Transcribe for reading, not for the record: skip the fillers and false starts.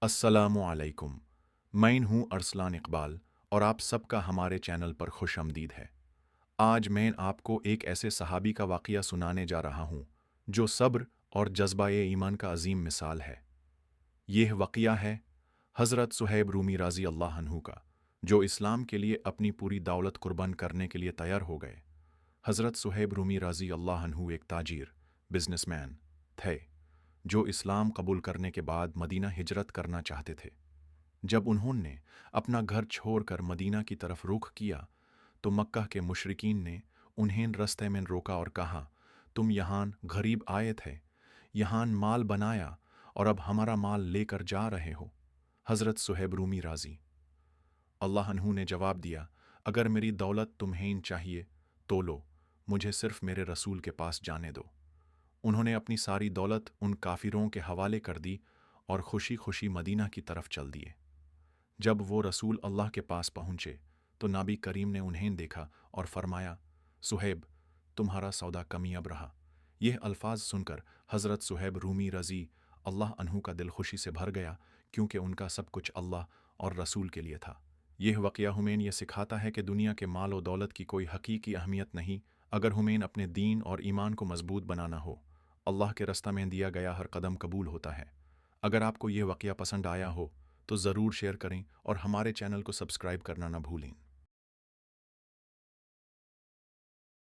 अस्सलामु अलैकुम। मैं हूँ अरसलान इकबाल और आप सबका हमारे चैनल पर खुश आमदीद है। आज मैं आपको एक ऐसे सहाबी का वाक़या सुनाने जा रहा हूँ जो सब्र और जज्बा-ए ईमान का अजीम मिसाल है। यह वाक़या है हज़रत सुहैब रूमी रज़ी अल्लाह अन्हु का, जो इस्लाम के लिए अपनी पूरी दौलत कुर्बान करने के लिए तैयार हो गए। हज़रत सुहैब रूमी रज़ी अल्लाह अन्हु एक ताजिर, बिजनेसमैन थे, जो इस्लाम कबूल करने के बाद मदीना हिजरत करना चाहते थे। जब उन्होंने अपना घर छोड़कर मदीना की तरफ रुख किया, तो मक्का के मुशरिकीन ने उन्हें रस्ते में रोका और कहा, तुम यहाँ गरीब आए थे, यहाँ माल बनाया और अब हमारा माल लेकर जा रहे हो। हज़रत सुहैब रूमी राजी अल्लाह अन्हु ने जवाब दिया, अगर मेरी दौलत तुम्हें चाहिए तो लो, मुझे सिर्फ मेरे रसूल के पास जाने दो। उन्होंने अपनी सारी दौलत उन काफिरों के हवाले कर दी और खुशी खुशी मदीना की तरफ चल दिए। जब वो रसूल अल्लाह के पास पहुंचे तो नबी करीम ने उन्हें देखा और फरमाया, सुहैब, तुम्हारा सौदा कमियाब रहा। यह अल्फाज सुनकर हज़रत सुहैब रूमी रज़ी अल्लाह अन्हु का दिल खुशी से भर गया, क्योंकि उनका सब कुछ अल्लाह और रसूल के लिए था। यह वाक़या हमें यह सिखाता है कि दुनिया के माल और दौलत की कोई हकीकी अहमियत नहीं, अगर हमें अपने दीन और ईमान को मजबूत बनाना हो। अल्लाह के रास्ता में दिया गया हर कदम कबूल होता है। अगर आपको यह वाक़या पसंद आया हो तो ज़रूर शेयर करें और हमारे चैनल को सब्सक्राइब करना ना भूलें।